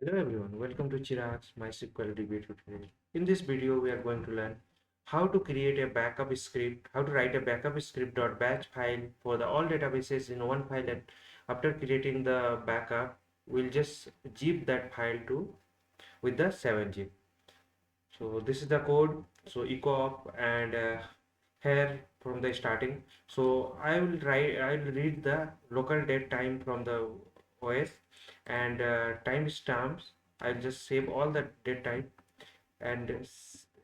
Hello everyone, welcome to Chirag's MySQL DB tutorial. In this video, we are going to learn how to create a backup script, how to write a backup script.batch file for the all databases in one file. And after creating the backup, we'll just zip that file to with the 7-zip. So this is the code. So echo up and here from the starting. So I will read the local date time from the OS and timestamps. I'll just save all the date type and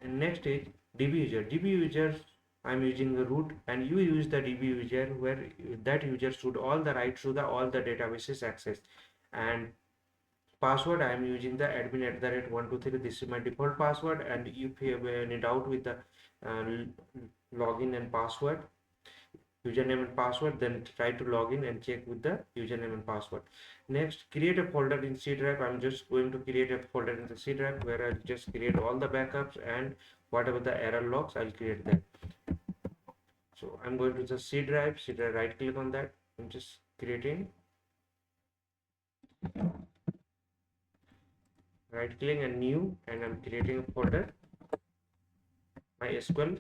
next is DB user. DB user I'm using the root and you use the DB user where that user should all the rights to the all the databases access. And password I am using the admin at the rate 123. This is my default password, and if you have any doubt with the login and password, username and password, then try to log in and check with the username and password. Next, create a folder in C drive. I'm just going to create a folder in the C drive where I'll just create all the backups and whatever the error logs I'll create that. So I'm going to the C drive, right click on that. I'm just creating, right click and new, and I'm creating a folder, MySQL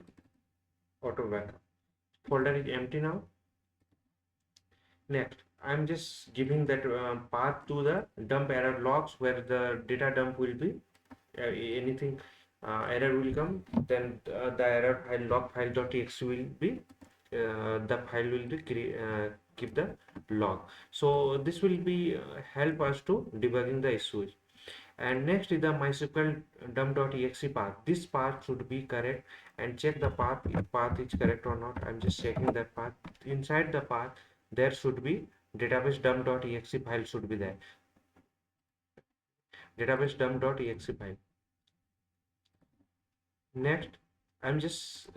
auto backup. Folder is empty now. Next, I'm just giving that path to the dump error logs where the data dump will be. Anything error will come, then the error file log file.txt will be the file will be keep the log. So this will be help us to debugging the issues. And next is the MySQL dump.exe path. This path should be correct, and check the path if path is correct or not. I'm just checking that path. Inside the path there should be database dump.exe file should be there. Database dump.exe file. Next, I'm just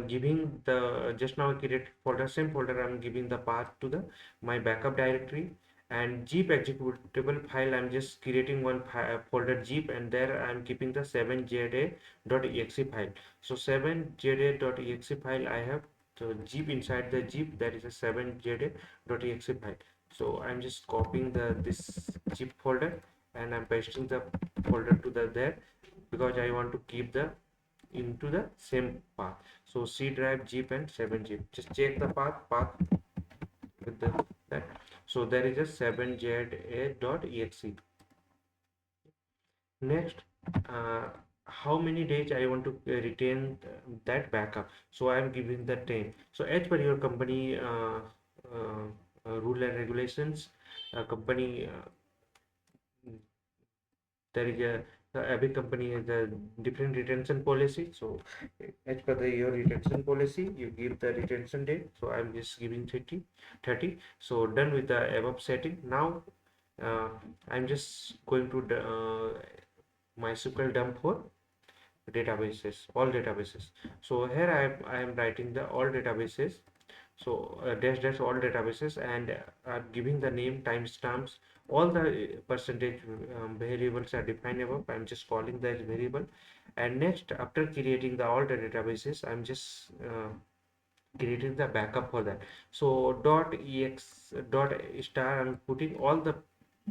giving the just now created folder, same folder. I'm giving the path to the my backup directory, and zip executable file. I'm just creating one folder zip, and there I'm keeping the 7ja.exe file. So 7ja.exe file I have. So zip, inside the zip there is a 7ja.exe file. So I'm just copying this zip folder and I'm pasting the folder to the there because I want to keep the into the same path. So C drive, zip and 7-zip. Just check the path with the that. So there is a 7ja.exe. Next, how many days I want to retain that backup. So I am giving the 10. So as per your company rule and regulations, company there is a every company has a different retention policy. So as per your retention policy, you give the retention date. So I'm just giving 30. So done with the above setting. Now uh, I'm just going to MySQL dump for databases, all databases. So here I am writing the all databases. So dash dash all databases, and I'm giving the name, timestamps, all the percentage variables are defined above. I'm just calling that variable. And next, after creating the all the databases, I'm just creating the backup for that. So dot ex dot star, I'm putting all the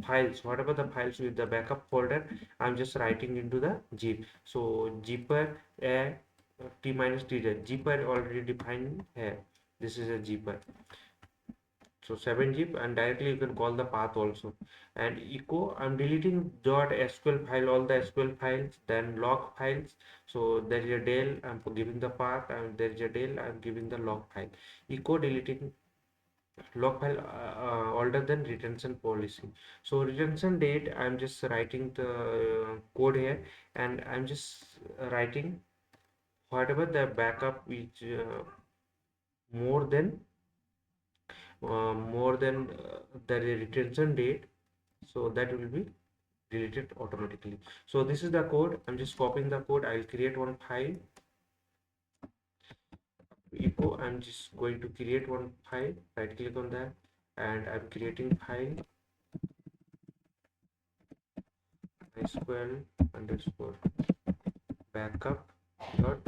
files, whatever the files with the backup folder, I'm just writing into the zip. So zipper a t minus t, zipper already defined here. This is a zipper. So 7-zip, and directly you can call the path also. And echo, I'm deleting dot sql file, all the sql files, then log files. So there is a del, I'm giving the path, and there is a del, I'm giving the log file. Echo deleting log file older than retention policy. So retention date, I'm just writing the code here, and I'm just writing whatever the backup which more than the retention date, so that will be deleted automatically. So this is the code. I'm just copying the code. I'll create one file. Echo, I'm just going to create one file. Right click on that, and I'm creating file mysql underscore backup.bat.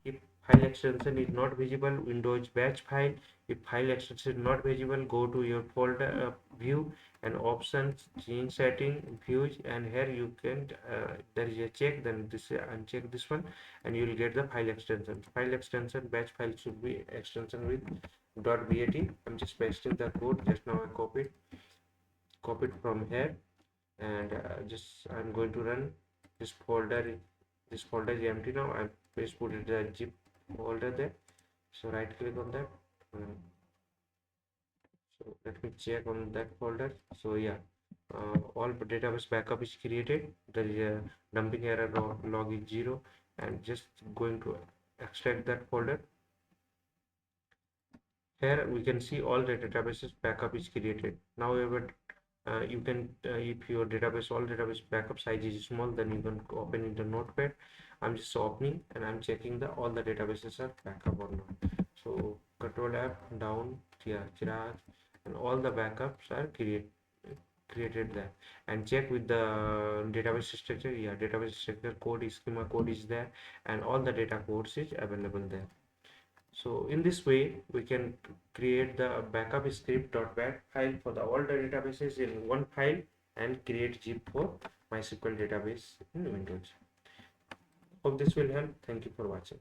If file extension is not visible, Windows batch file. If file extension is not visible, go to your folder view and options, change setting, views, and here you can there is a check, then this uncheck this one, and you will get the file extension. File extension batch file should be extension with .bat. I'm just pasting the code. Just now I copied from here, and just I'm going to run this folder. This folder is empty now. I just put it the zip folder there. So right click on that. So let me check on that folder. So yeah, all database backup is created. There is a dumping error log is 0, and just going to extract that folder. Here we can see all the databases backup is created. Now you can if your database all database backup size is small, then you can open in the notepad. I'm just opening and I'm checking the all the databases are backup or not. So control F down, yeah, Chirag, and all the backups are created there, and check with the database structure. Yeah, database structure code schema code is there, and all the data codes is available there. So in this way, we can create the backup script.bat file for the all the databases in one file and create zip for MySQL database in Windows. Hope this will help. Thank you for watching.